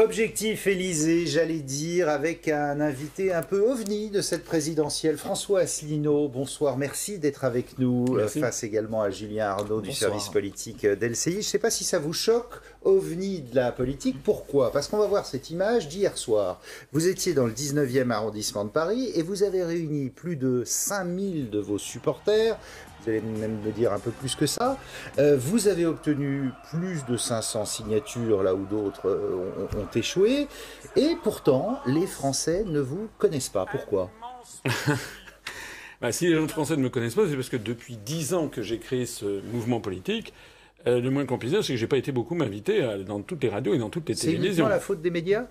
Objectif Élysée, j'allais dire, avec un invité un peu ovni de cette présidentielle, François Asselineau. Bonsoir, merci d'être avec nous. Merci. Face également à Julien Arnaud du service politique d'LCI. Je ne sais pas si ça vous choque, ovni de la politique. Pourquoi? Parce qu'on va voir cette image d'hier soir. Vous étiez dans le 19e arrondissement de Paris et vous avez réuni plus de 5000 de vos supporters. Vous allez même me dire un peu plus que ça. Vous avez obtenu plus de 500 signatures là où d'autres ont échoué. Et pourtant, les Français ne vous connaissent pas. Pourquoi? Si les gens français ne me connaissent pas, c'est parce que depuis 10 ans que j'ai créé ce mouvement politique, le moins qu'on puisse dire, c'est que j'ai pas été beaucoup m'inviter dans toutes les radios et dans toutes les télévisions. C'est uniquement la faute des médias?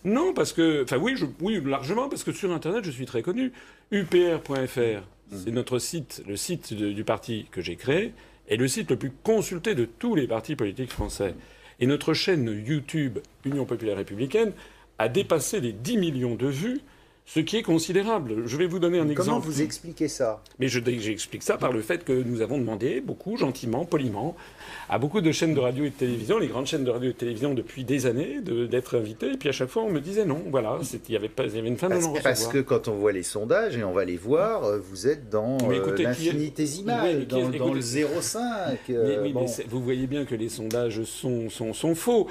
Non, parce que... Enfin oui, largement, parce que sur Internet, je suis très connu. UPR.fr, c'est notre site, le site du parti que j'ai créé, et le site le plus consulté de tous les partis politiques français. Et notre chaîne YouTube, Union Populaire Républicaine, a dépassé les 10 millions de vues, ce qui est considérable. Je vais vous donner un exemple. Comment vous expliquez ça? Mais j'explique ça par le fait que nous avons demandé beaucoup, gentiment, poliment, à beaucoup de chaînes de radio et de télévision, les grandes chaînes de radio et de télévision depuis des années, d'être invités. Et puis à chaque fois, on me disait non. Voilà, il y avait une fin de non-recevoir. Parce que quand on voit les sondages, et on va les voir, vous êtes dans l'infinitésimal, dans le 0,5. Mais vous voyez bien que les sondages sont faux.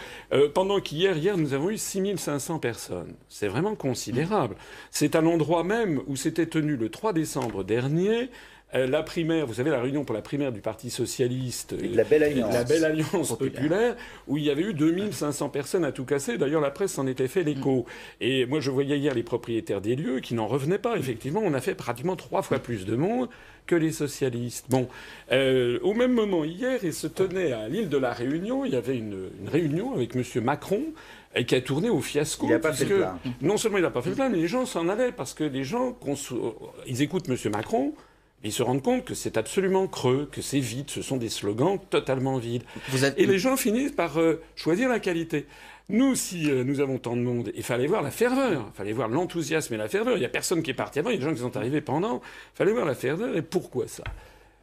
Pendant qu'hier, nous avons eu 6500 personnes. C'est vraiment considérable. C'est à l'endroit même où s'était tenu le 3 décembre dernier la primaire, vous savez, la réunion pour la primaire du Parti socialiste, la Belle Alliance, populaire, où il y avait eu 2500 personnes à tout casser. D'ailleurs, la presse s'en était fait l'écho. Et moi, je voyais hier les propriétaires des lieux qui n'en revenaient pas. Effectivement, on a fait pratiquement 3 fois plus de monde que les socialistes. Bon, au même moment, hier, il se tenait à l'île de la Réunion, il y avait une réunion avec M. Macron, et qui a tourné au fiasco. Il n'a pas fait le plein. Non seulement il n'a pas fait le plein, mais les gens s'en allaient, parce que les gens, ils écoutent M. Macron, ils se rendent compte que c'est absolument creux, que c'est vide, ce sont des slogans totalement vides. Et les gens finissent par choisir la qualité. Nous, si nous avons tant de monde, il fallait voir la ferveur, il fallait voir l'enthousiasme et la ferveur. Il n'y a personne qui est parti avant, il y a des gens qui sont arrivés pendant. Il fallait voir la ferveur. Et pourquoi ça?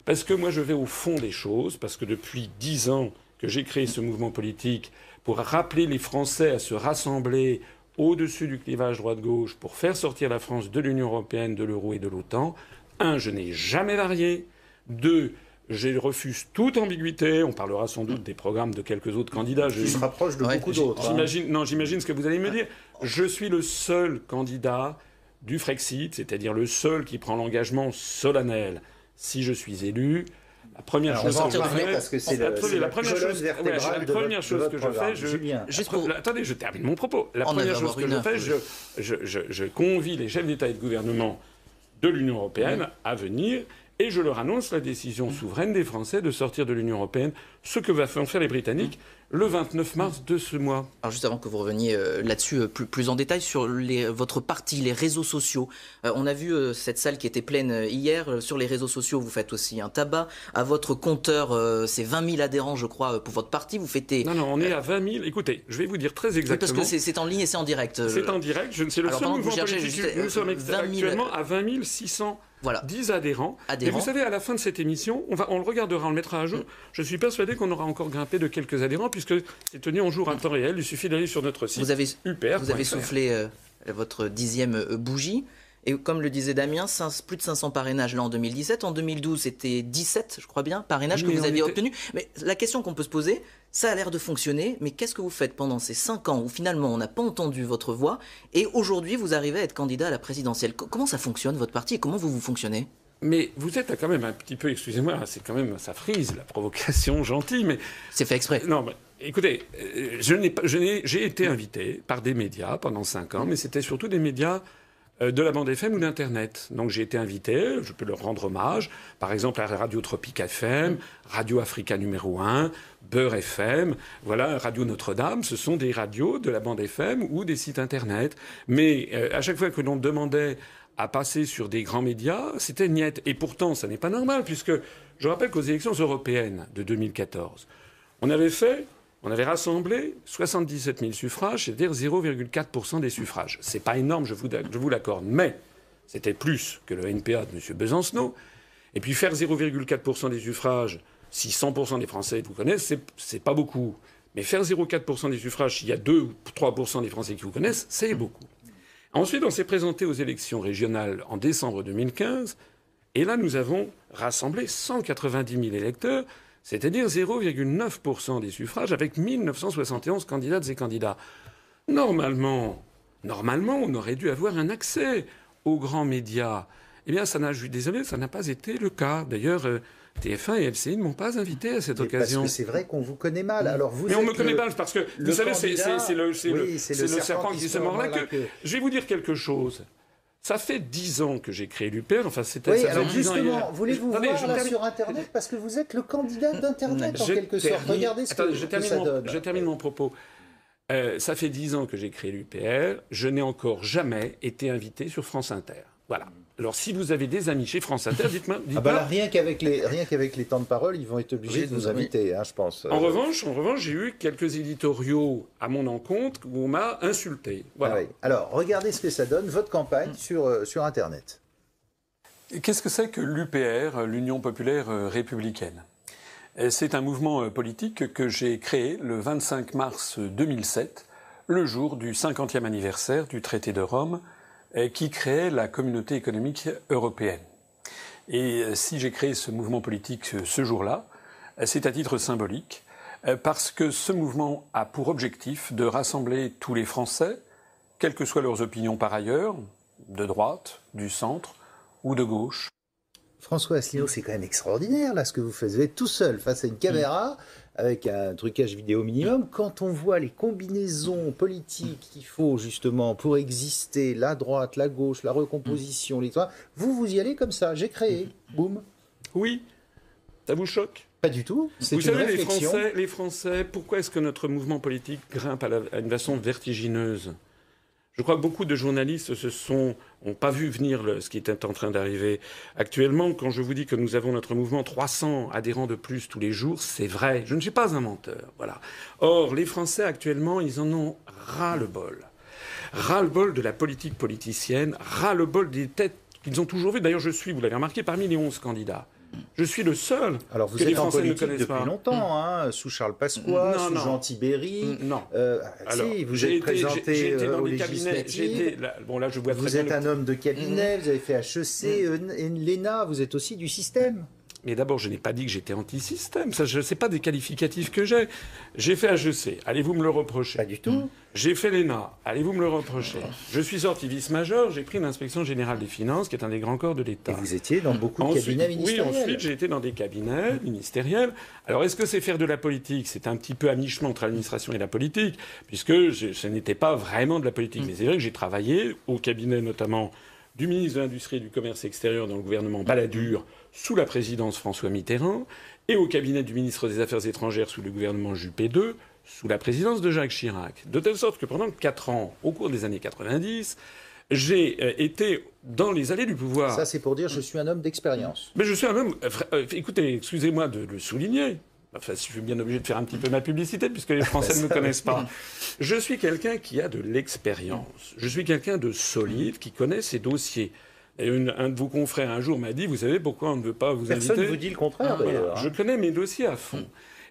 Parce que moi, je vais au fond des choses, parce que depuis 10 ans que j'ai créé ce mouvement politique pour rappeler les Français à se rassembler au-dessus du clivage droite-gauche pour faire sortir la France de l'Union européenne, de l'euro et de l'OTAN. 1, je n'ai jamais varié. 2, je refuse toute ambiguïté. On parlera sans doute des programmes de quelques autres candidats. Qui se rapprochent de beaucoup d'autres. J'imagine ce que vous allez me dire. Je suis le seul candidat du Frexit, c'est-à-dire le seul qui prend l'engagement solennel. Si je suis élu, la première chose que je fais... parce que c'est la première chose que je fais... Attendez, je termine mon propos. La première chose que je fais, je convie les chefs d'État et de gouvernement de l'Union européenne à venir, et je leur annonce la décision souveraine des Français de sortir de l'Union européenne, ce que vont faire les Britanniques le 29 mars de ce mois. Alors juste avant que vous reveniez là-dessus plus en détail sur votre parti, les réseaux sociaux. On a vu cette salle qui était pleine hier. Sur les réseaux sociaux, vous faites aussi un tabac. À votre compteur, c'est 20 000 adhérents, je crois, pour votre parti. Vous fêtez... Non, on est à 20 000. Écoutez, je vais vous dire très exactement... Oui, parce que c'est en ligne et c'est en direct. C'est en direct. C'est le seul mouvement politique. Nous sommes actuellement à 20 600... Voilà. 10 adhérents. Et vous savez, à la fin de cette émission, on le regardera, on le mettra à jour. Je suis persuadé qu'on aura encore grimpé de quelques adhérents, puisque c'est tenu en jour à temps réel. Il suffit d'aller sur notre site. Vous avez soufflé votre 10e bougie. Et comme le disait Damien, plus de 500 parrainages là en 2017. En 2012, c'était 17, je crois bien, parrainages que vous aviez obtenus. Mais la question qu'on peut se poser, ça a l'air de fonctionner, mais qu'est-ce que vous faites pendant ces 5 ans où finalement on n'a pas entendu votre voix et aujourd'hui vous arrivez à être candidat à la présidentielle? Comment ça fonctionne votre parti et comment vous fonctionnez? Mais vous êtes quand même un petit peu, excusez-moi, c'est quand même, ça frise la provocation gentille, mais... C'est fait exprès. Non, mais écoutez, j'ai été invité par des médias pendant 5 ans, mais c'était surtout des médias de la bande FM ou d'Internet. Donc j'ai été invité, je peux leur rendre hommage, par exemple à Radio Tropique FM, Radio Africa numéro 1, Beurre FM, voilà, Radio Notre-Dame, ce sont des radios de la bande FM ou des sites Internet. Mais à chaque fois que l'on demandait à passer sur des grands médias, c'était niette. Et pourtant, ça n'est pas normal, puisque je rappelle qu'aux élections européennes de 2014, on avait rassemblé 77 000 suffrages, c'est-à-dire 0,4% des suffrages. C'est pas énorme, je vous l'accorde, mais c'était plus que le NPA de M. Besancenot. Et puis faire 0,4% des suffrages, si 100% des Français vous connaissent, c'est pas beaucoup. Mais faire 0,4% des suffrages, s'il y a 2 ou 3% des Français qui vous connaissent, c'est beaucoup. Ensuite, on s'est présenté aux élections régionales en décembre 2015. Et là, nous avons rassemblé 190 000 électeurs, c'est-à-dire 0,9% des suffrages, avec 1971 candidates et candidats. Normalement, on aurait dû avoir un accès aux grands médias. Eh bien, je suis désolé, ça n'a pas été le cas. D'ailleurs, TF1 et LCI ne m'ont pas invité à cette occasion. Parce que c'est vrai qu'on vous connaît mal. Alors vous mais on me connaît mal parce que, vous savez, c'est le serpent qui se mord la queue. Je vais vous dire quelque chose. Ça fait 10 ans que j'ai créé l'UPR. Enfin, oui, alors justement, voulez-vous voir là sur Internet parce que vous êtes le candidat d'Internet en quelque sorte. Regardez ce que ça donne. Je termine mon propos. Ça fait 10 ans que j'ai créé l'UPR. Je n'ai encore jamais été invité sur France Inter. Voilà. Alors, si vous avez des amis chez France Inter, dites-moi. Là, rien qu'avec les temps de parole, ils vont être obligés de vous inviter, hein, je pense. En revanche, j'ai eu quelques éditoriaux à mon encontre où on m'a insulté. Voilà. Ah oui. Alors, regardez ce que ça donne, votre campagne sur Internet. Qu'est-ce que c'est que l'UPR, l'Union populaire républicaine ? C'est un mouvement politique que j'ai créé le 25 mars 2007, le jour du 50e anniversaire du traité de Rome, qui créait la communauté économique européenne. Et si j'ai créé ce mouvement politique ce jour-là, c'est à titre symbolique, parce que ce mouvement a pour objectif de rassembler tous les Français, quelles que soient leurs opinions par ailleurs, de droite, du centre ou de gauche. François Asselineau, c'est quand même extraordinaire, là, ce que vous faites. Vous êtes tout seul face à une caméra, avec un trucage vidéo minimum. Quand on voit les combinaisons politiques qu'il faut, justement, pour exister, la droite, la gauche, la recomposition, l'histoire, vous y allez comme ça. J'ai créé. Boum. Oui. Ça vous choque ? Pas du tout. Vous savez, les Français, pourquoi est-ce que notre mouvement politique grimpe à une façon vertigineuse ? Je crois que beaucoup de journalistes n'ont pas vu venir ce qui était en train d'arriver. Actuellement, quand je vous dis que nous avons notre mouvement 300 adhérents de plus tous les jours, c'est vrai. Je ne suis pas un menteur. Voilà. Or, les Français, actuellement, ils en ont ras-le-bol. Ras-le-bol de la politique politicienne, ras-le-bol des têtes qu'ils ont toujours vues. D'ailleurs, vous l'avez remarqué, parmi les 11 candidats. Je suis le seul que les Français ne connaissent pas. Depuis longtemps, hein, sous Charles Pasqua, sous Jean Tibéry. Non. Si, vous êtes présenté aux législatives. Là, je vois très vous êtes un homme de cabinet, vous avez fait HEC, l'ENA, vous êtes aussi du système. Mais d'abord, je n'ai pas dit que j'étais anti-système. Ça, je ne sais pas des qualificatifs que j'ai. J'ai fait HEC. Allez-vous me le reprocher ? Pas du tout. J'ai fait l'ENA. Allez-vous me le reprocher ? Je suis sorti vice-major. J'ai pris l'Inspection générale des finances, qui est un des grands corps de l'État. Et vous étiez dans beaucoup de cabinets ministériels. Oui, ensuite, j'ai été dans des cabinets ministériels. Alors, est-ce que c'est faire de la politique ? C'est un petit peu à mi-chemin entre l'administration et la politique, puisque ce n'était pas vraiment de la politique. Mais c'est vrai que j'ai travaillé au cabinet, notamment, du ministre de l'Industrie et du Commerce extérieur dans le gouvernement Balladur, sous la présidence François Mitterrand, et au cabinet du ministre des Affaires étrangères sous le gouvernement Juppé II, sous la présidence de Jacques Chirac. De telle sorte que pendant 4 ans, au cours des années 90, j'ai été dans les allées du pouvoir. Ça, c'est pour dire je suis un homme d'expérience. Mais je suis un homme... écoutez, excusez-moi de le souligner. Enfin, je suis bien obligé de faire un petit peu ma publicité, puisque les Français ne me connaissent pas. Je suis quelqu'un qui a de l'expérience. Je suis quelqu'un de solide, qui connaît ses dossiers. Et un de vos confrères, un jour, m'a dit, vous savez pourquoi on ne veut pas vous inviter ? Personne ne vous dit le contraire, d'ailleurs. Je connais mes dossiers à fond.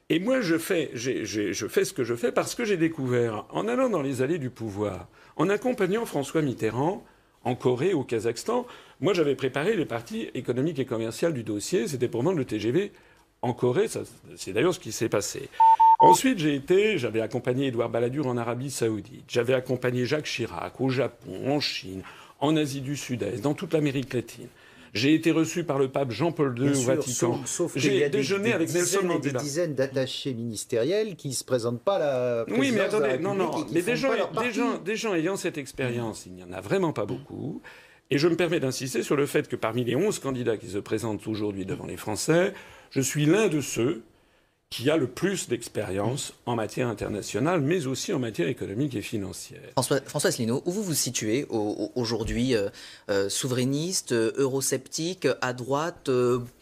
Et moi, je fais ce que je fais parce que j'ai découvert, en allant dans les allées du pouvoir, en accompagnant François Mitterrand en Corée, au Kazakhstan, moi, j'avais préparé les parties économiques et commerciales du dossier. C'était pour vendre le TGV en Corée. C'est d'ailleurs ce qui s'est passé. Ensuite, j'avais accompagné Édouard Balladur en Arabie Saoudite. J'avais accompagné Jacques Chirac au Japon, en Chine, en Asie du Sud-Est, dans toute l'Amérique latine. J'ai été reçu par le pape Jean-Paul II au Vatican. J'ai déjeuné avec Nelson Mandela. Des dizaines d'attachés ministériels qui ne se présentent pas à la présidence. Oui, mais attendez, mais des gens ayant cette expérience, il n'y en a vraiment pas beaucoup. Et je me permets d'insister sur le fait que parmi les 11 candidats qui se présentent aujourd'hui devant les Français, je suis l'un de ceux qui a le plus d'expérience en matière internationale, mais aussi en matière économique et financière. François Asselineau, où vous vous situez aujourd'hui souverainiste, eurosceptique, à droite,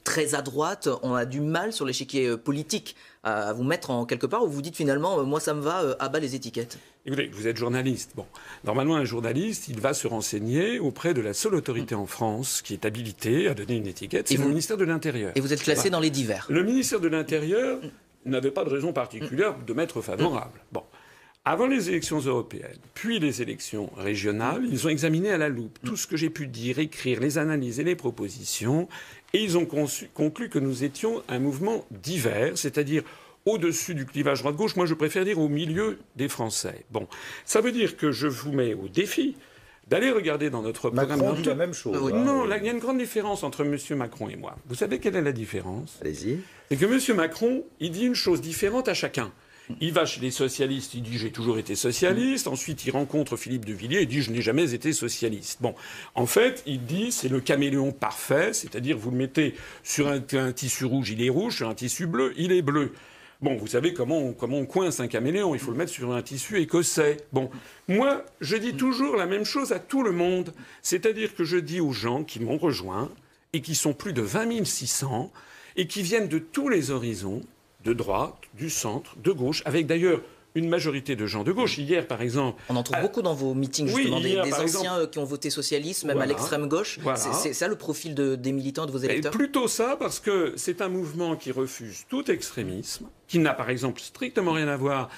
très à droite? On a du mal sur l'échiquier politique à vous mettre en quelque part, où vous dites finalement, moi ça me va, à bas les étiquettes. Écoutez, vous êtes journaliste. Bon, normalement, un journaliste, il va se renseigner auprès de la seule autorité en France qui est habilitée à donner une étiquette, c'est le ministère de l'Intérieur. Et vous êtes classé dans les divers. Le ministère de l'Intérieur, n'avaient pas de raison particulière de m'être favorables. Bon. Avant les élections européennes, puis les élections régionales, ils ont examiné à la loupe tout ce que j'ai pu dire, écrire, les analyses et les propositions, et ils ont conclu que nous étions un mouvement divers, c'est-à-dire au-dessus du clivage droite-gauche. Moi, je préfère dire au milieu des Français. Bon, ça veut dire que je vous mets au défi d'aller regarder dans notre programme... Macron dit la même chose. Non, il y a une grande différence entre M. Macron et moi. Vous savez quelle est la différence? Allez-y. C'est que M. Macron, il dit une chose différente à chacun. Il va chez les socialistes, il dit « j'ai toujours été socialiste ». Ensuite, il rencontre Philippe de Villiers et dit « je n'ai jamais été socialiste ». Bon, en fait, il dit c'est le caméléon parfait, c'est-à-dire vous le mettez sur un tissu rouge, il est rouge, sur un tissu bleu, il est bleu. Bon, vous savez comment on coince un caméléon, il faut le mettre sur un tissu écossais. Bon, moi, je dis toujours la même chose à tout le monde, c'est-à-dire que je dis aux gens qui m'ont rejoint, et qui sont plus de 20 600, et qui viennent de tous les horizons, de droite, du centre, de gauche, avec d'ailleurs une majorité de gens de gauche. Hier, par exemple... On en trouve beaucoup dans vos meetings, justement, des anciens qui ont voté socialiste, même à l'extrême gauche. Voilà. C'est ça le profil des militants, de vos électeurs? Et plutôt ça, parce que c'est un mouvement qui refuse tout extrémisme, qui n'a par exemple strictement rien à voir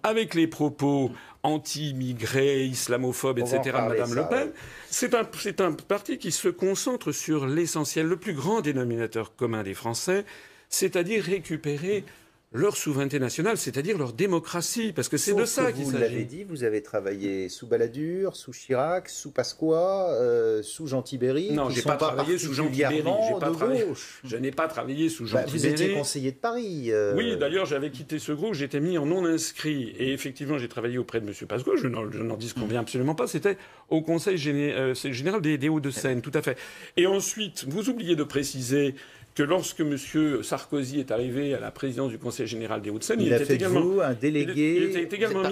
avec les propos anti-immigrés, islamophobes, etc. de Mme Le Pen. C'est un parti qui se concentre sur l'essentiel, le plus grand dénominateur commun des Français, c'est-à-dire récupérer leur souveraineté nationale, c'est-à-dire leur démocratie, parce que c'est de ça qu'il s'agit. Vous l'avez dit, vous avez travaillé sous Balladur, sous Chirac, sous Pasqua, sous Jean Tibéry. Non, j'ai pas travaillé sous Jean Tibéry. Je n'ai pas travaillé sous Jean Tibéry. Vous étiez conseiller de Paris. Oui, d'ailleurs, j'avais quitté ce groupe, j'étais mis en non inscrit, et effectivement, j'ai travaillé auprès de M. Pasqua. Je n'en disconviens absolument pas. C'était au Conseil général des Hauts-de-Seine, tout à fait. Et ensuite, vous oubliez de préciser que lorsque M. Sarkozy est arrivé à la présidence du Conseil général des Hauts-de-Seine, il était également un délégué. Il était également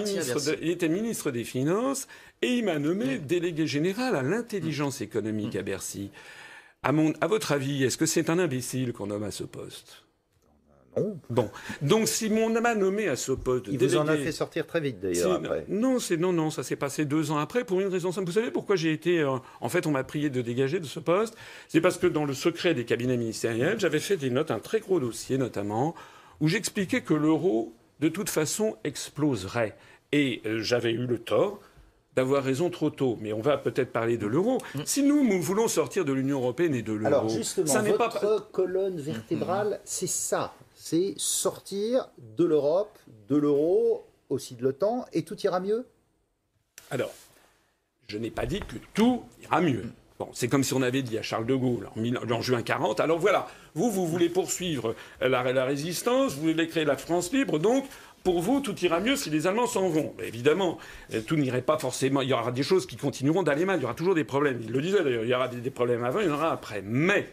ministre des Finances et il m'a nommé délégué général à l'intelligence économique à Bercy. À votre avis, est-ce que c'est un imbécile qu'on nomme à ce poste? Non. Bon. Donc, si on m'a nommé à ce poste de délégué... Il vous en a fait sortir très vite, d'ailleurs, après. Non, ça s'est passé 2 ans après, pour une raison simple. Vous savez pourquoi j'ai été... en fait, on m'a prié de dégager de ce poste. C'est parce que dans le secret des cabinets ministériels, j'avais fait des notes, un très gros dossier, notamment, où j'expliquais que l'euro, de toute façon, exploserait. Et j'avais eu le tort d'avoir raison trop tôt. Mais on va peut-être parler de l'euro. Si nous voulons sortir de l'Union européenne et de l'euro... Alors, justement, ça n'est votre colonne vertébrale, c'est ça. C'est sortir de l'Europe, de l'euro, aussi de l'OTAN, et tout ira mieux? Alors, je n'ai pas dit que tout ira mieux. Bon, c'est comme si on avait dit à Charles de Gaulle en juin 40, alors voilà, vous voulez poursuivre la résistance, vous voulez créer la France libre, donc pour vous, tout ira mieux si les Allemands s'en vont. Mais évidemment, tout n'irait pas forcément. Il y aura des choses qui continueront d'aller mal, il y aura toujours des problèmes. Il le disait d'ailleurs, il y aura des problèmes avant, il y en aura après. Mais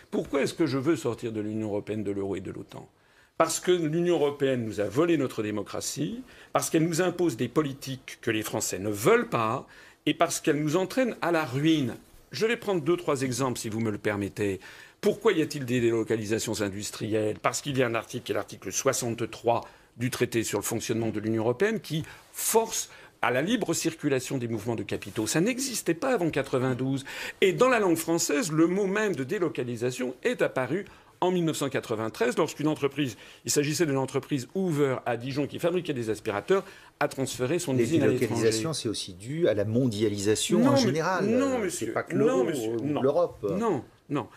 pourquoi est-ce que je veux sortir de l'Union européenne, de l'euro et de l'OTAN? Parce que l'Union européenne nous a volé notre démocratie, parce qu'elle nous impose des politiques que les Français ne veulent pas, et parce qu'elle nous entraîne à la ruine. Je vais prendre 2-3 exemples, si vous me le permettez. Pourquoi y a-t-il des délocalisations industrielles? Parce qu'il y a un article, qui est l'article 63 du traité sur le fonctionnement de l'Union européenne, qui force à la libre circulation des mouvements de capitaux. Ça n'existait pas avant 92. Et dans la langue française, le mot même de délocalisation est apparu en 1993, lorsqu'une entreprise, il s'agissait d'une entreprise Hoover à Dijon qui fabriquait des aspirateurs, a transféré son usine à l'étranger. Les délocalisations, c'est aussi dû à la mondialisation en général. Non, monsieur. C'est pas que l'Europe. Non.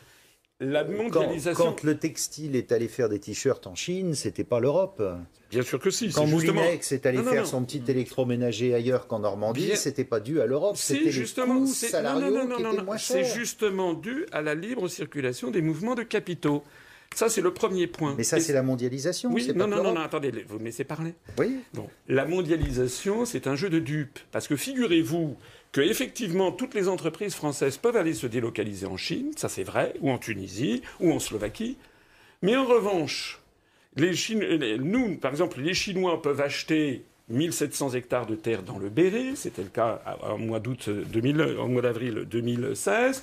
La mondialisation... Quand le textile est allé faire des t-shirts en Chine, c'était pas l'Europe. Bien sûr que si. Quand Moulinex est allé faire son petit électroménager ailleurs qu'en Normandie, c'était pas dû à l'Europe, c'était les coûts salariaux qui étaient moins chers. C'est justement dû à la libre circulation des mouvements de capitaux. Ça, c'est le premier point. Mais ça, c'est la mondialisation. Oui, non, attendez, vous me laissez parler. Oui. Bon, la mondialisation, c'est un jeu de dupes. Parce que figurez-vous que, effectivement, toutes les entreprises françaises peuvent aller se délocaliser en Chine, ça c'est vrai, ou en Tunisie, ou en Slovaquie. Mais en revanche, nous, par exemple, les Chinois peuvent acheter 1700 hectares de terre dans le Béret, c'était le cas au mois d'avril 2016.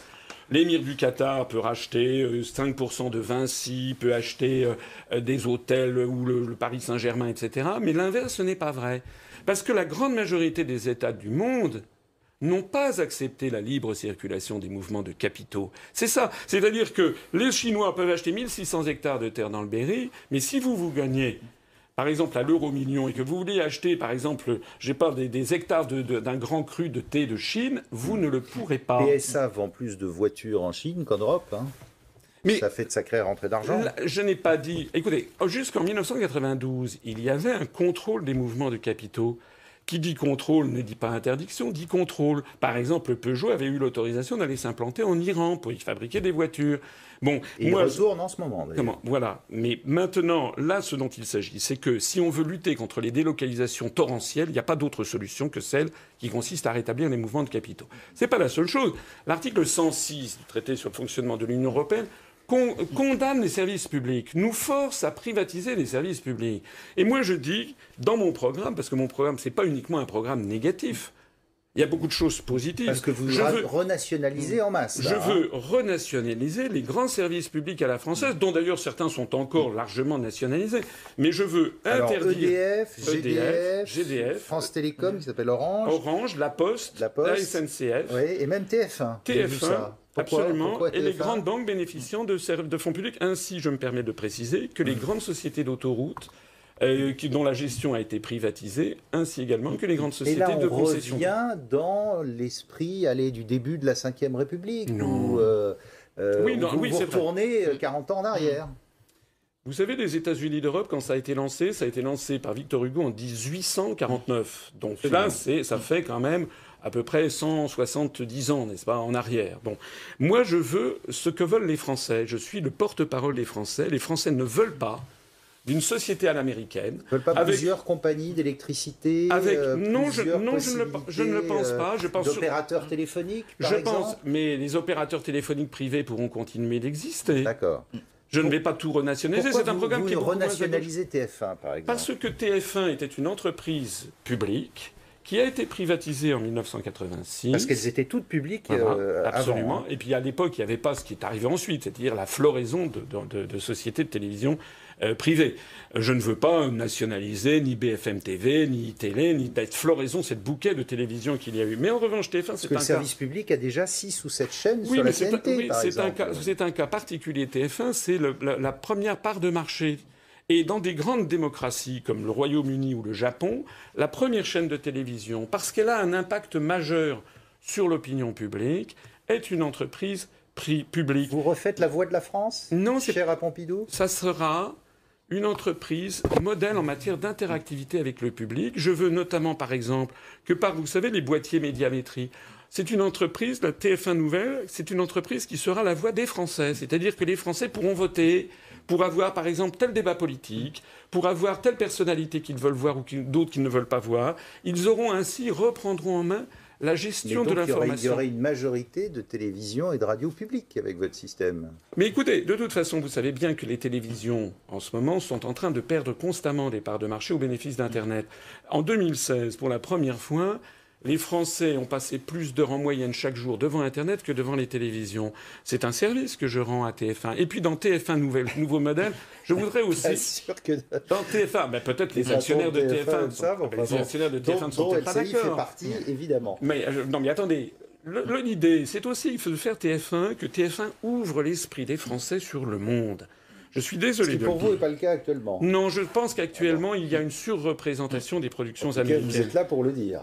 L'émir du Qatar peut racheter 5% de Vinci, peut acheter des hôtels ou le Paris Saint-Germain, etc. Mais l'inverse, ce n'est pas vrai. Parce que la grande majorité des États du monde n'ont pas accepté la libre circulation des mouvements de capitaux. C'est ça. C'est-à-dire que les Chinois peuvent acheter 1600 hectares de terre dans le Berry, mais si vous gagnez par exemple, à l'euro-million et que vous voulez acheter, par exemple, j'ai pas des hectares d'un grand cru de thé de Chine, vous ne le pourrez pas. PSA vend plus de voitures en Chine qu'en Europe. Hein. Mais ça fait de sacrées rentrées d'argent. Je n'ai pas dit... Écoutez, jusqu'en 1992, il y avait un contrôle des mouvements de capitaux. Qui dit contrôle ne dit pas interdiction, dit contrôle. Par exemple, Peugeot avait eu l'autorisation d'aller s'implanter en Iran pour y fabriquer des voitures. Bon, et il retourne en ce moment, d'ailleurs. Voilà. Mais maintenant, là, ce dont il s'agit, c'est que si on veut lutter contre les délocalisations torrentielles, il n'y a pas d'autre solution que celle qui consiste à rétablir les mouvements de capitaux. C'est pas la seule chose. L'article 106 du traité sur le fonctionnement de l'Union européenne condamne les services publics, nous force à privatiser les services publics. Et moi, je dis, dans mon programme, parce que mon programme, c'est pas uniquement un programme négatif, il y a beaucoup de choses positives. Parce que vous renationalisez en masse. Je veux renationaliser les grands services publics à la française, dont d'ailleurs certains sont encore largement nationalisés. Mais je veux interdire... GDF, France Télécom, qui s'appelle Orange. Orange, la Poste, la SNCF. Oui, et même TF1. TF1. Absolument. Pourquoi et les grandes banques bénéficiant de fonds publics. Ainsi, je me permets de préciser que les grandes sociétés d'autoroutes, dont la gestion a été privatisée, ainsi également que les grandes sociétés de concession. Et là, on revient dans l'esprit du début de la Ve République, où vous retournez 40 ans en arrière. Vous savez, les États-Unis d'Europe, quand ça a été lancé par Victor Hugo en 1849. Donc là, ça fait quand même à peu près 170 ans, n'est-ce pas, en arrière. Bon, moi, je veux ce que veulent les Français. Je suis le porte-parole des Français. Les Français ne veulent pas d'une société à l'américaine. Ils ne veulent pas plusieurs compagnies d'électricité. Non, je ne le pense pas. Je pense d'opérateurs téléphoniques, par exemple. Mais les opérateurs téléphoniques privés pourront continuer d'exister. D'accord. Je ne vais pas tout renationaliser. C'est un programme qui est beaucoup moins... renationaliser TF1, par exemple. Parce que TF1 était une entreprise publique qui a été privatisée en 1986. Parce qu'elles étaient toutes publiques absolument. avant. Et puis à l'époque, il n'y avait pas ce qui est arrivé ensuite, c'est-à-dire la floraison de sociétés de télévision privées. Je ne veux pas nationaliser ni BFM TV, ni télé, ni cette floraison, cette bouquet de télévision qu'il y a eu. Mais en revanche, TF1, c'est un cas... Parce que le service public a déjà 6 ou 7 chaînes sur la TNT, par exemple. C'est un cas particulier. TF1, c'est la première part de marché. Et dans des grandes démocraties comme le Royaume-Uni ou le Japon, la première chaîne de télévision, parce qu'elle a un impact majeur sur l'opinion publique, est une entreprise publique. Vous refaites La Voix de la France, cher à Pompidou ? Ça sera une entreprise modèle en matière d'interactivité avec le public. Je veux notamment, par exemple, que vous savez, les boîtiers Médiamétrie, c'est une entreprise, la TF1 Nouvelle, c'est une entreprise qui sera la voix des Français. C'est-à-dire que les Français pourront voter pour avoir, par exemple, tel débat politique, pour avoir telle personnalité qu'ils veulent voir ou d'autres qu'ils ne veulent pas voir. Ils reprendront en main la gestion de l'information. Il y aurait une majorité de télévision et de radio publiques avec votre système. Mais écoutez, de toute façon, vous savez bien que les télévisions, en ce moment, sont en train de perdre constamment des parts de marché au bénéfice d'Internet. En 2016, pour la première fois, les Français ont passé plus d'heures en moyenne chaque jour devant Internet que devant les télévisions. C'est un service que je rends à TF1. Et puis dans TF1 nouveau modèle, je voudrais aussi... sûr que... Dans TF1, peut-être les actionnaires de TF1... Les actionnaires de TF1 ne sont peut-être pas d'accord. fait partie, évidemment. Mais attendez. L'idée, c'est aussi de faire TF1, que TF1 ouvre l'esprit des Français sur le monde. Je suis désolé. Ce qui pour vous n'est pas le cas actuellement. Non, je pense qu'actuellement, il y a une surreprésentation des productions américaines. Vous êtes là pour le dire.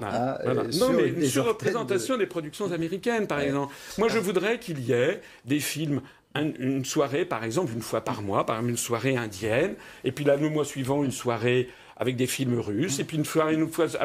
Non, mais une surreprésentation des productions américaines, par exemple. Moi, je voudrais qu'il y ait des films, une soirée, par exemple, une fois par mois, par exemple, une soirée indienne, et puis là, le mois suivant, une soirée avec des films russes, et puis une fois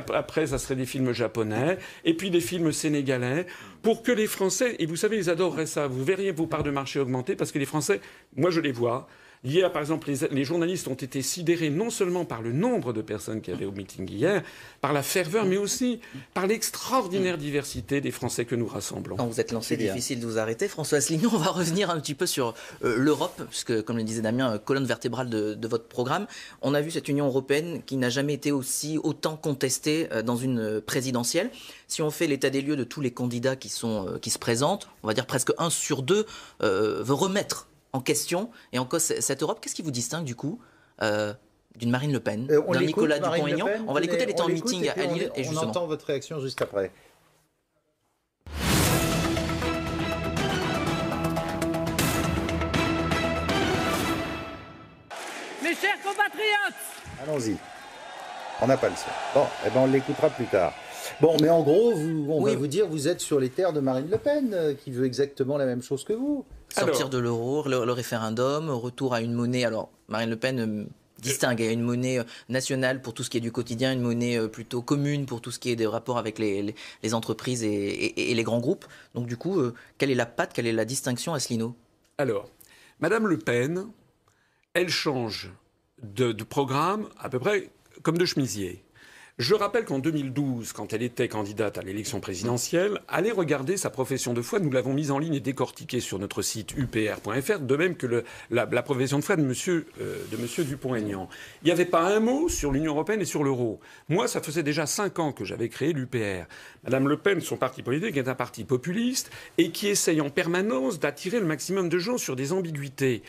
après, ça serait des films japonais, et puis des films sénégalais, pour que les Français, et vous savez, ils adoreraient ça, vous verriez vos parts de marché augmenter, parce que les Français, moi je les vois. Hier, par exemple, les journalistes ont été sidérés non seulement par le nombre de personnes qu'il y avait au meeting hier, par la ferveur, mais aussi par l'extraordinaire diversité des Français que nous rassemblons. Quand vous êtes lancé, difficile de vous arrêter. François Asselineau, on va revenir un petit peu sur l'Europe, puisque, comme le disait Damien, colonne vertébrale de votre programme. On a vu cette Union européenne qui n'a jamais été autant contestée dans une présidentielle. Si on fait l'état des lieux de tous les candidats qui se présentent, on va dire presque 1 sur 2 veut remettre en question et en cause cette Europe. Qu'est-ce qui vous distingue du coup d'une Marine Le Pen, d'un Nicolas Dupont-Aignan? On va l'écouter, elle était en meeting à Lille. Et on entend votre réaction juste après. Mes chers compatriotes, Allons-y. On n'a pas le son. Bon, eh ben on l'écoutera plus tard. Bon, mais en gros, on va vous dire, vous êtes sur les terres de Marine Le Pen, qui veut exactement la même chose que vous. Sortir de l'euro, le référendum, retour à une monnaie. Alors, Marine Le Pen distingue. Il y a une monnaie nationale pour tout ce qui est du quotidien, une monnaie plutôt commune pour tout ce qui est des rapports avec les entreprises et les grands groupes. Donc, du coup, quelle est la patte, quelle est la distinction, Asselineau? Alors, Madame Le Pen, elle change de programme à peu près comme de chemisier. Je rappelle qu'en 2012, quand elle était candidate à l'élection présidentielle, allez regarder sa profession de foi. Nous l'avons mise en ligne et décortiquée sur notre site upr.fr, de même que la profession de foi de monsieur Dupont-Aignan. Il n'y avait pas un mot sur l'Union européenne et sur l'euro. Moi, ça faisait déjà 5 ans que j'avais créé l'UPR. Madame Le Pen, son parti politique, est un parti populiste et qui essaye en permanence d'attirer le maximum de gens sur des ambiguïtés.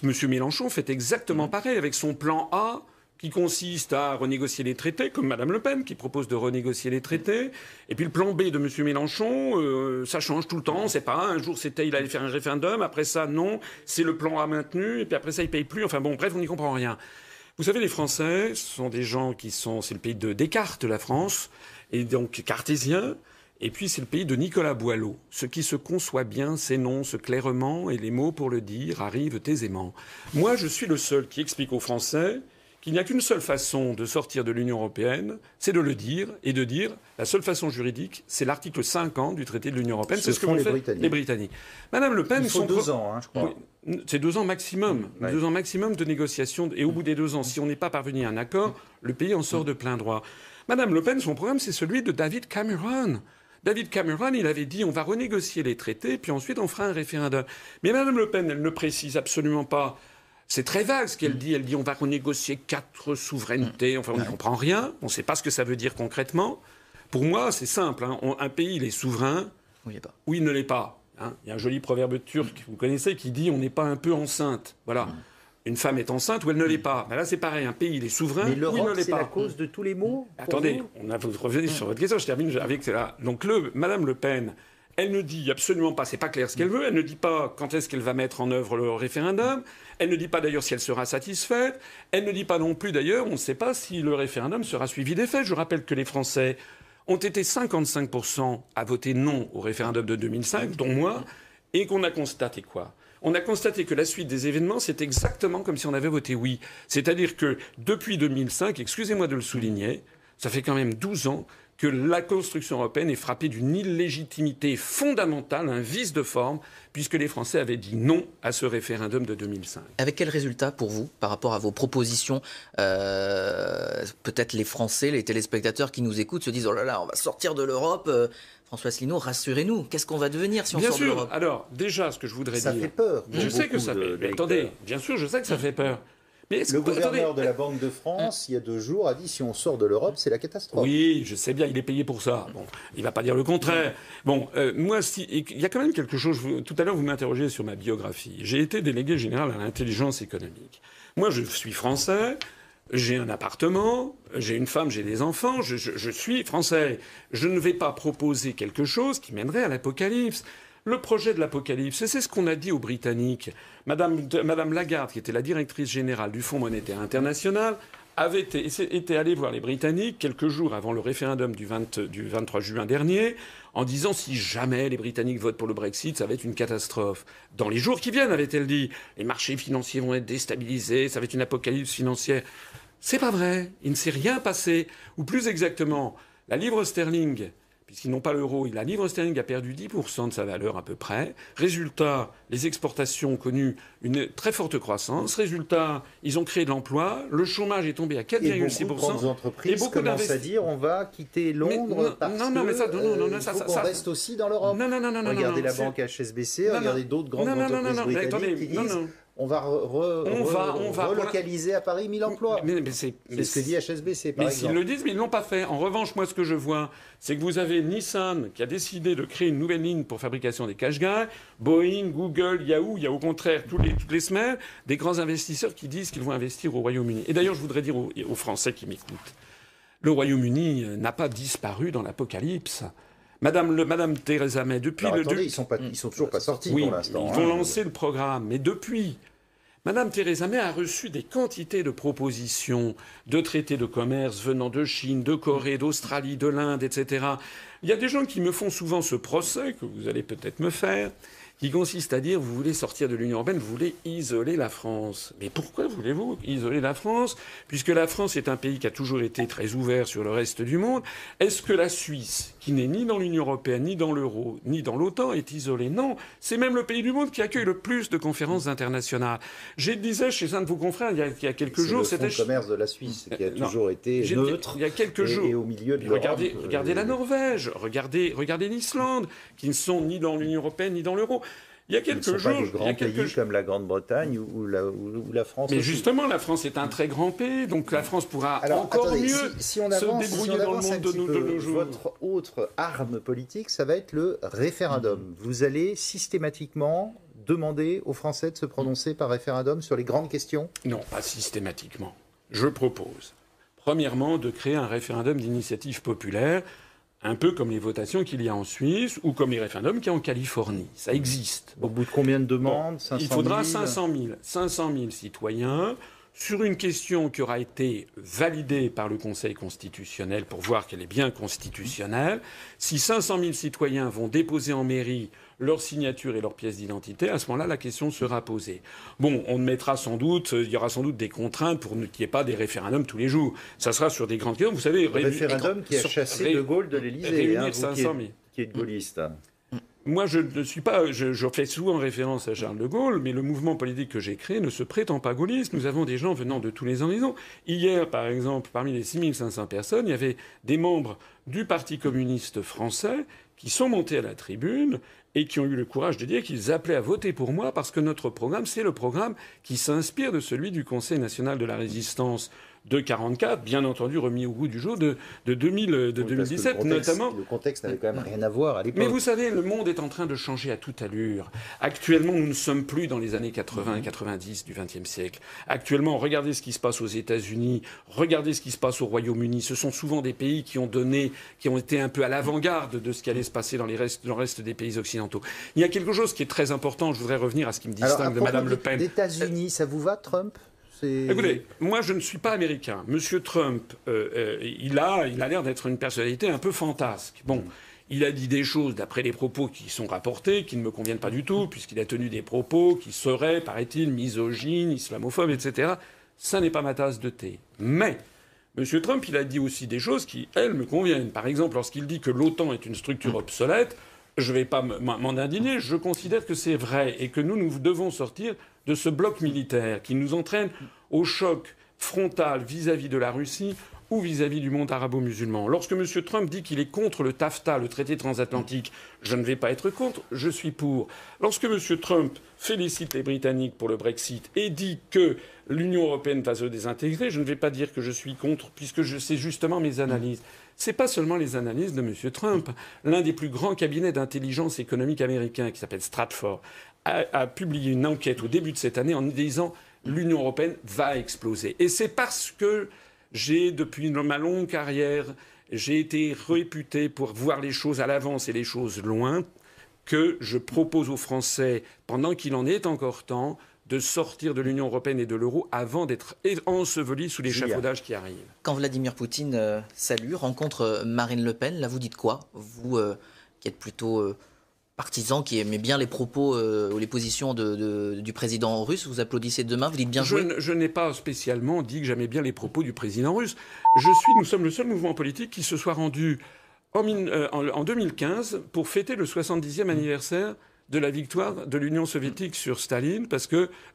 Monsieur Mélenchon fait exactement pareil avec son plan A, qui consiste à renégocier les traités, comme Mme Le Pen, qui propose de renégocier les traités. Et puis le plan B de M. Mélenchon, ça change tout le temps. C'est pas un jour c'était il allait faire un référendum, après ça non, c'est le plan A maintenu, et puis après ça il paye plus. Enfin bon, bref, on n'y comprend rien. Vous savez, les Français sont des gens c'est le pays de Descartes, la France, et donc cartésien. Et puis c'est le pays de Nicolas Boileau. Ce qui se conçoit bien s'énonce clairement, et les mots pour le dire arrivent aisément. Moi, je suis le seul qui explique aux Français qu'il n'y a qu'une seule façon de sortir de l'Union européenne, c'est de le dire, et de dire la seule façon juridique, c'est l'article 50 du traité de l'Union européenne. C'est ce que font les Britanniques. Madame Le Pen... Il faut 2 ans, je crois. Oui, c'est 2 ans maximum. 2 ans maximum de négociation. Et au bout des 2 ans, si on n'est pas parvenu à un accord, le pays en sort de plein droit. Madame Le Pen, son programme, c'est celui de David Cameron. David Cameron, il avait dit on va renégocier les traités, puis ensuite on fera un référendum. Mais Madame Le Pen, elle ne précise absolument pas. C'est très vague ce qu'elle dit. Elle dit on va renégocier 4 souverainetés. Enfin, on ne comprend rien. On ne sait pas ce que ça veut dire concrètement. Pour moi, c'est simple. Un pays, il est souverain ou il ne l'est pas. Il y a un joli proverbe turc que vous connaissez qui dit on n'est pas un peu enceinte. Voilà. Une femme est enceinte ou elle ne l'est pas. Mais là, c'est pareil. Un pays, il est souverain ou il ne l'est pas. C'est la cause de tous les maux. Attendez, vous revenez sur votre question. Je termine avec cela. Donc, Madame Le Pen, elle ne dit absolument pas, c'est pas clair ce qu'elle veut, elle ne dit pas quand est-ce qu'elle va mettre en œuvre le référendum, elle ne dit pas d'ailleurs si elle sera satisfaite, elle ne dit pas non plus d'ailleurs, on ne sait pas si le référendum sera suivi des faits. Je rappelle que les Français ont été 55% à voter non au référendum de 2005, dont moi, et qu'on a constaté quoi ? On a constaté que la suite des événements, c'est exactement comme si on avait voté oui. C'est-à-dire que depuis 2005, excusez-moi de le souligner, ça fait quand même 12 ans que la construction européenne est frappée d'une illégitimité fondamentale, un vice de forme, puisque les Français avaient dit non à ce référendum de 2005. Avec quel résultat pour vous, par rapport à vos propositions peut-être les Français, les téléspectateurs qui nous écoutent se disent « Oh là là, on va sortir de l'Europe ». François Asselineau, rassurez-nous, qu'est-ce qu'on va devenir si on sort de l'Europe ? Bien sûr. Alors, déjà, ce que je voudrais dire... Ça fait peur. Je sais que ça fait... Mais attendez, bien sûr, je sais que ça fait peur. Mais le gouverneur de la Banque de France, il y a 2 jours, a dit si on sort de l'Europe, c'est la catastrophe. Oui, je sais bien, il est payé pour ça. Bon, il ne va pas dire le contraire. Bon, moi, il y a quand même quelque chose... Tout à l'heure, vous m'interrogez sur ma biographie. J'ai été délégué général à l'intelligence économique. Moi, je suis français, j'ai un appartement, j'ai une femme, j'ai des enfants, je suis français. Je ne vais pas proposer quelque chose qui mènerait à l'apocalypse. Le projet de l'apocalypse, c'est ce qu'on a dit aux Britanniques. Madame Lagarde, qui était la directrice générale du Fonds monétaire international, avait été allée voir les Britanniques quelques jours avant le référendum du 23 juin dernier, en disant si jamais les Britanniques votent pour le Brexit, ça va être une catastrophe. Dans les jours qui viennent, avait-elle dit, les marchés financiers vont être déstabilisés, ça va être une apocalypse financière. C'est pas vrai, il ne s'est rien passé. Ou plus exactement, la livre sterling, puisqu'ils n'ont pas l'euro, la livre sterling a perdu 10% de sa valeur à peu près. Résultat, les exportations ont connu une très forte croissance. Résultat, ils ont créé de l'emploi. Le chômage est tombé à 4,6%. Et beaucoup de grandes entreprises commencent à dire on va quitter Londres parce qu'on reste aussi dans l'Europe. Regardez la banque HSBC, regardez d'autres grandes entreprises britanniques qui disent... On va relocaliser à Paris 1000 emplois. C'est ce que dit HSBC, par exemple. Mais s'ils le disent, mais ils ne l'ont pas fait. En revanche, moi, ce que je vois, c'est que vous avez Nissan qui a décidé de créer une nouvelle ligne pour fabrication des cache-gars, Boeing, Google, Yahoo. Il y a au contraire, toutes les semaines, des grands investisseurs qui disent qu'ils vont investir au Royaume-Uni. Et d'ailleurs, je voudrais dire aux Français qui m'écoutent, le Royaume-Uni n'a pas disparu dans l'apocalypse. Madame Theresa May, depuis attendez, ils sont toujours pas sortis pour l'instant. Ils vont lancer le programme, mais depuis Madame Theresa May a reçu des quantités de propositions de traités de commerce venant de Chine, de Corée, d'Australie, de l'Inde, etc. Il y a des gens qui me font souvent ce procès, que vous allez peut-être me faire, qui consiste à dire vous voulez sortir de l'Union européenne, vous voulez isoler la France. Mais pourquoi voulez-vous isoler la France, puisque la France est un pays qui a toujours été très ouvert sur le reste du monde? Est-ce que la Suisse, qui n'est ni dans l'Union européenne, ni dans l'euro, ni dans l'OTAN, est isolée? Non. C'est même le pays du monde qui accueille le plus de conférences internationales. Je disais chez un de vos confrères il y a quelques jours... C'est le fonds de commerce de la Suisse qui a toujours été neutre il y a quelques jours. Et au milieu de l'Europe. Regardez la Norvège, regardez l'Islande, qui ne sont ni dans l'Union européenne, ni dans l'euro. Il y a quelques jours, pas des grands pays comme la Grande-Bretagne ou la France. Mais aussi. Justement, la France est un très grand pays, donc la France pourra encore mieux se débrouiller dans le monde de nos jours. Votre autre arme politique, ça va être le référendum. Vous allez systématiquement demander aux Français de se prononcer par référendum sur les grandes questions? Non, pas systématiquement. Je propose, premièrement, de créer un référendum d'initiative populaire, un peu comme les votations qu'il y a en Suisse ou comme les référendums qu'il y a en Californie. Ça existe. Au bout de combien de demandes? 500 000? Il faudra 500 000 citoyens sur une question qui aura été validée par le Conseil constitutionnel pour voir qu'elle est bien constitutionnelle. Si 500 000 citoyens vont déposer en mairie leur signature et leur pièce d'identité, à ce moment-là, la question sera posée. Bon, on mettra sans doute, il y aura sans doute des contraintes pour qu'il n'y ait pas des référendums tous les jours. Ça sera sur des grandes questions. Vous savez, le référendum qui a chassé De Gaulle de l'Élysée, qui est de gaulliste. Moi, je ne suis pas. Je fais souvent référence à Charles de Gaulle, mais le mouvement politique que j'ai créé ne se prétend pas gaulliste. Nous avons des gens venant de tous les horizons. Hier, par exemple, parmi les 6500 personnes, il y avait des membres du Parti communiste français qui sont montés à la tribune et qui ont eu le courage de dire qu'ils appelaient à voter pour moi parce que notre programme, c'est le programme qui s'inspire de celui du Conseil national de la résistance de 1944, bien entendu remis au goût du jour de 2017, notamment. Le contexte n'avait quand même rien à voir à l'époque. Mais vous savez, le monde est en train de changer à toute allure. Actuellement, nous ne sommes plus dans les années 80 et 90 du XXe siècle. Actuellement, regardez ce qui se passe aux États-Unis, regardez ce qui se passe au Royaume-Uni. Ce sont souvent des pays qui ont été un peu à l'avant-garde de ce qui allait se passer dans le reste des pays occidentaux. Il y a quelque chose qui est très important. Je voudrais revenir à ce qui me distingue de Mme Le Pen. Les États-Unis, ça vous va, Trump? Écoutez, moi je ne suis pas américain. Monsieur Trump, il a l'air d'être une personnalité un peu fantasque. Bon, il a dit des choses, d'après les propos qui sont rapportés, qui ne me conviennent pas du tout, puisqu'il a tenu des propos qui seraient, paraît-il, misogynes, islamophobes, etc. Ça n'est pas ma tasse de thé. Mais Monsieur Trump, il a dit aussi des choses qui, elles, me conviennent. Par exemple, lorsqu'il dit que l'OTAN est une structure obsolète, je ne vais pas m'en indigner. Je considère que c'est vrai et que nous devons sortir de ce bloc militaire qui nous entraîne au choc frontal vis-à-vis de la Russie ou vis-à-vis du monde arabo-musulman. Lorsque M. Trump dit qu'il est contre le TAFTA, le traité transatlantique, je ne vais pas être contre, je suis pour. Lorsque M. Trump félicite les Britanniques pour le Brexit et dit que l'Union européenne va se désintégrer, je ne vais pas dire que je suis contre, puisque c'est justement mes analyses. C'est pas seulement les analyses de M. Trump. L'un des plus grands cabinets d'intelligence économique américains, qui s'appelle Stratfor, a publié une enquête au début de cette année en disant l'Union européenne va exploser. Et c'est parce que depuis ma longue carrière, j'ai été réputé pour voir les choses à l'avance et les choses loin, que je propose aux Français, pendant qu'il en est encore temps, de sortir de l'Union européenne et de l'euro avant d'être ensevelis sous l'échafaudage qui arrive. Quand Vladimir Poutine rencontre Marine Le Pen, là vous dites quoi? Vous qui êtes plutôt partisan, qui aimait bien les propos ou les positions du président russe, vous applaudissez demain, vous dites bien joué? Je n'ai pas spécialement dit que j'aimais bien les propos du président russe. Nous sommes le seul mouvement politique qui se soit rendu en 2015 pour fêter le 70e anniversaire de la victoire de l'Union soviétique sur Staline,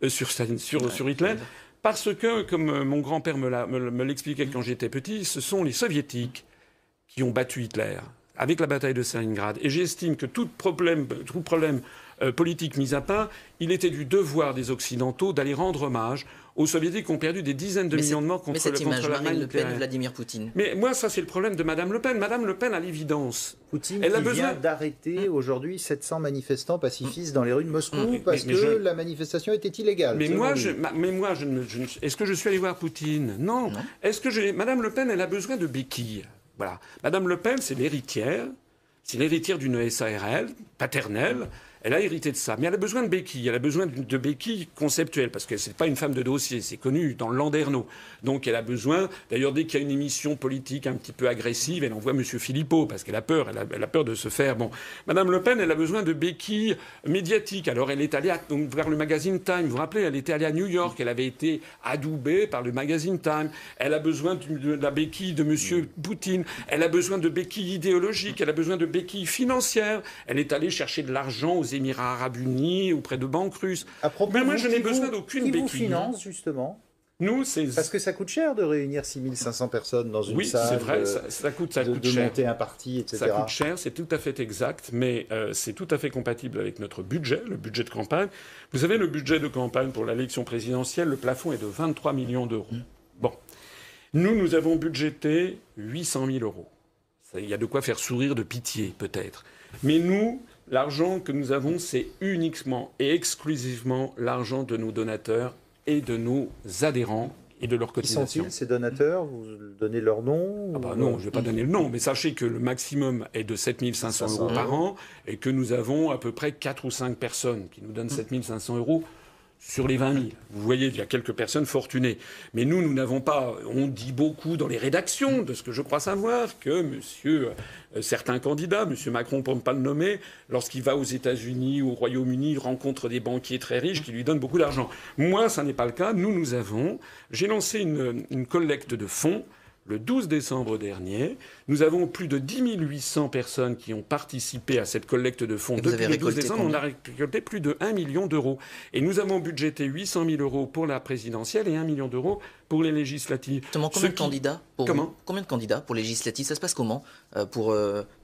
sur Hitler, parce que, comme mon grand-père me l'expliquait quand j'étais petit, ce sont les soviétiques qui ont battu Hitler avec la bataille de Stalingrad. Et j'estime que tout problème politique mis à part, il était du devoir des Occidentaux d'aller rendre hommage aux Soviétiques qui ont perdu des dizaines de millions de morts contre Marine Le Pen, Vladimir Poutine. Mais moi, ça, c'est le problème de Mme Le Pen. Mme Le Pen, à l'évidence, Poutine vient d'arrêter aujourd'hui 700 manifestants pacifistes dans les rues de Moscou parce que la manifestation était illégale. Est-ce que je suis allé voir Poutine? Non. Mme Le Pen, elle a besoin de béquilles. Voilà. Mme Le Pen, c'est l'héritière d'une SARL paternelle. Elle a hérité de ça. Mais elle a besoin de béquilles. Elle a besoin de béquilles conceptuelles. Parce que c'est pas une femme de dossier. C'est connu dans le Landerneau. Donc elle a besoin... D'ailleurs, dès qu'il y a une émission politique un petit peu agressive, elle envoie M. Philippot. Parce qu'elle a peur. Elle a peur de se faire... Bon. Madame Le Pen, elle a besoin de béquilles médiatiques. Alors elle est allée vers le magazine Time. Vous vous rappelez, elle était allée à New York. Elle avait été adoubée par le magazine Time. Elle a besoin de la béquille de M. Poutine. Elle a besoin de béquilles idéologiques. Elle a besoin de béquilles financières. Elle est allée chercher de l'argent aux Émirats Arabes Unis, auprès de banques russes. Mais moi, je n'ai besoin d'aucune béquille. Qui vous finance, justement? Nous, c'est... Parce que ça coûte cher de réunir 6500 personnes dans une salle. Oui, c'est vrai, ça coûte cher. De monter un parti, etc. Ça coûte cher, c'est tout à fait exact, mais c'est tout à fait compatible avec notre budget, le budget de campagne. Vous savez, le budget de campagne pour l'élection présidentielle, le plafond est de 23 millions d'euros. Bon. Nous avons budgété 800 000 euros. Il y a de quoi faire sourire de pitié, peut-être. Mais nous... L'argent que nous avons, c'est uniquement et exclusivement l'argent de nos donateurs et de nos adhérents et de leurs cotisations. Qui sont-ils, ces donateurs? Vous donnez leur nom? Ah bah non, je ne vais pas donner le nom, mais sachez que le maximum est de 7 500 euros par an et que nous avons à peu près 4 ou 5 personnes qui nous donnent 7 500 euros sur les 20 000. Vous voyez, il y a quelques personnes fortunées. Mais nous n'avons pas... On dit beaucoup dans les rédactions, de ce que je crois savoir, que certains candidats, M. Macron pour ne pas le nommer, lorsqu'il va aux États-Unis ou au Royaume-Uni, il rencontre des banquiers très riches qui lui donnent beaucoup d'argent. Moi, ça n'est pas le cas. J'ai lancé une collecte de fonds le 12 décembre dernier. Nous avons plus de 10 800 personnes qui ont participé à cette collecte de fonds. Depuis le 12 décembre, on a récolté plus de 1 million d'euros. Et nous avons budgété 800 000 euros pour la présidentielle et 1 million d'euros pour les législatives. Justement, combien de candidats pour les législatives? Ça se passe comment pour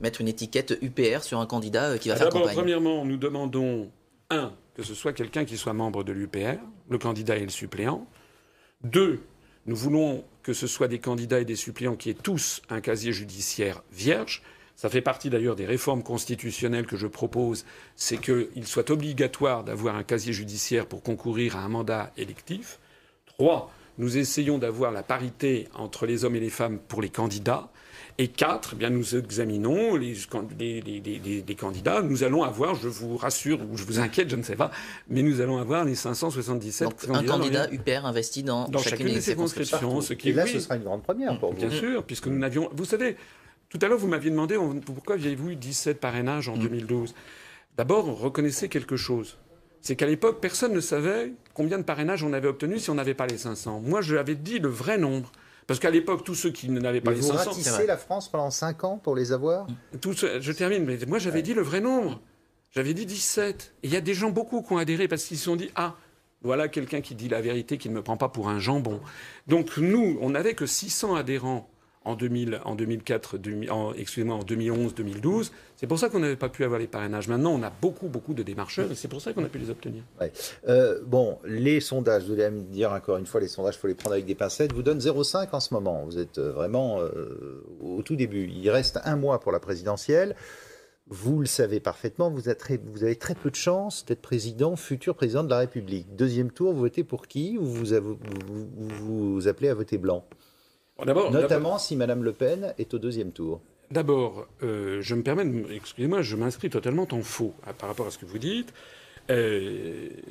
mettre une étiquette UPR sur un candidat qui va faire campagne? D'abord, premièrement, nous demandons, que ce soit quelqu'un qui soit membre de l'UPR, le candidat et le suppléant. 2, nous voulons que ce soit des candidats et des suppléants qui aient tous un casier judiciaire vierge. Ça fait partie d'ailleurs des réformes constitutionnelles que je propose, c'est qu'il soit obligatoire d'avoir un casier judiciaire pour concourir à un mandat électif. 3, nous essayons d'avoir la parité entre les hommes et les femmes pour les candidats. Et 4, nous examinons les candidats. Nous allons avoir, je vous rassure, ou je vous inquiète, je ne sais pas, mais nous allons avoir les 577 Donc, candidats. Un candidat UPR investi dans chacune des circonscriptions. Et là, ce sera une grande première pour vous. Bien sûr, puisque nous n'avions... Vous savez, tout à l'heure, vous m'aviez demandé pourquoi aviez-vous eu 17 parrainages en 2012. D'abord, reconnaissez quelque chose. C'est qu'à l'époque, personne ne savait combien de parrainages on avait obtenu si on n'avait pas les 500. Moi, je l'avais dit le vrai nombre. Parce qu'à l'époque, tous ceux qui n'avaient pas les 500... Vous ratissez la France pendant 5 ans pour les avoir? Je termine, mais moi j'avais dit le vrai nombre. J'avais dit 17. Et il y a des gens, beaucoup, qui ont adhéré parce qu'ils se sont dit « Ah, voilà quelqu'un qui dit la vérité, qui ne me prend pas pour un jambon. » Donc nous, on n'avait que 600 adhérents en 2011-2012. C'est pour ça qu'on n'avait pas pu avoir les parrainages. Maintenant, on a beaucoup de démarcheurs et c'est pour ça qu'on a pu les obtenir. Ouais. Les sondages, vous allez me dire encore une fois, les sondages, il faut les prendre avec des pincettes, vous donnent 0,5 en ce moment. Vous êtes vraiment au tout début. Il reste 1 mois pour la présidentielle. Vous le savez parfaitement, vous avez très peu de chances d'être futur président de la République. Deuxième tour, vous votez pour qui? Ou vous appelez à voter blanc? Notamment si Mme Le Pen est au 2e tour. D'abord, je me permets excusez-moi, je m'inscris totalement en faux par rapport à ce que vous dites.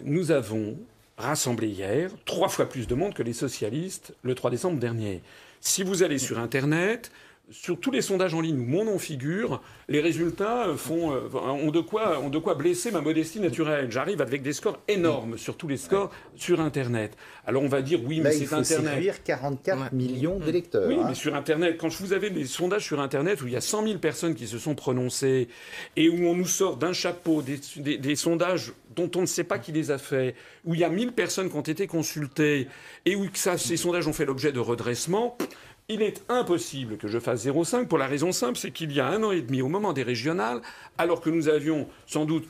Nous avons rassemblé hier 3 fois plus de monde que les socialistes le 3 décembre dernier. Si vous allez sur Internet, sur tous les sondages en ligne où mon nom figure, les résultats ont de quoi blesser ma modestie naturelle. J'arrive avec des scores énormes sur tous les scores sur Internet. Alors on va dire oui, mais c'est Internet. Il faut séduire 44 millions d'électeurs. Oui, mais sur Internet, quand vous avez des sondages sur Internet où il y a 100 000 personnes qui se sont prononcées et où on nous sort d'un chapeau des sondages dont on ne sait pas qui les a faits, où il y a 1000 personnes qui ont été consultées et où ces sondages ont fait l'objet de redressement... Il est impossible que je fasse 0,5 pour la raison simple, c'est qu'il y a 1 an et demi, au moment des régionales, alors que nous avions sans doute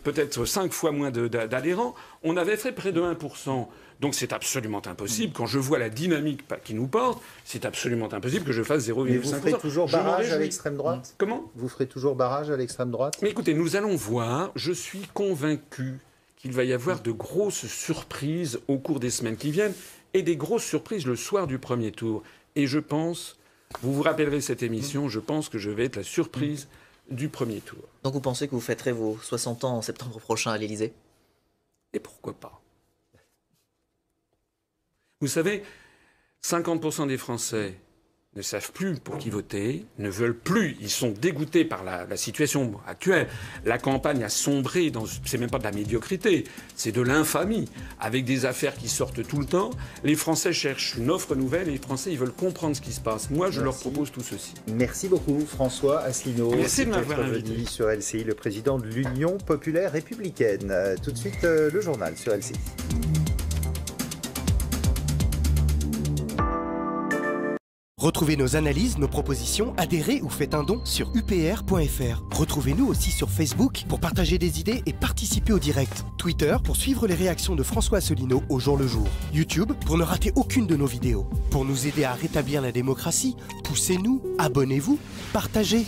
peut-être 5 fois moins d'adhérents, on avait fait près de 1%. Donc c'est absolument impossible. Quand je vois la dynamique qui nous porte, c'est absolument impossible que je fasse 0,5%. Mais vous ferez toujours barrage à l'extrême droite? Comment? Vous ferez toujours barrage à l'extrême droite? Mais écoutez, nous allons voir. Je suis convaincu qu'il va y avoir de grosses surprises au cours des semaines qui viennent et des grosses surprises le soir du premier tour. Et je pense, vous vous rappellerez cette émission, je pense que je vais être la surprise du premier tour. Donc vous pensez que vous fêterez vos 60 ans en septembre prochain à l'Élysée? Et pourquoi pas? Vous savez, 50% des Français ne savent plus pour qui voter, ne veulent plus, ils sont dégoûtés par la situation actuelle. La campagne a sombré dans, c'est même pas de la médiocrité, c'est de l'infamie, avec des affaires qui sortent tout le temps. Les Français cherchent une offre nouvelle et les Français, ils veulent comprendre ce qui se passe. Moi, je leur propose tout ceci. Merci beaucoup, François Asselineau. Merci de m'avoir invité. Sur LCI, le président de l'Union populaire républicaine. Tout de suite, le journal sur LCI. Retrouvez nos analyses, nos propositions, adhérez ou faites un don sur upr.fr. Retrouvez-nous aussi sur Facebook pour partager des idées et participer au direct. Twitter pour suivre les réactions de François Asselineau au jour le jour. YouTube pour ne rater aucune de nos vidéos. Pour nous aider à rétablir la démocratie, poussez-nous, abonnez-vous, partagez.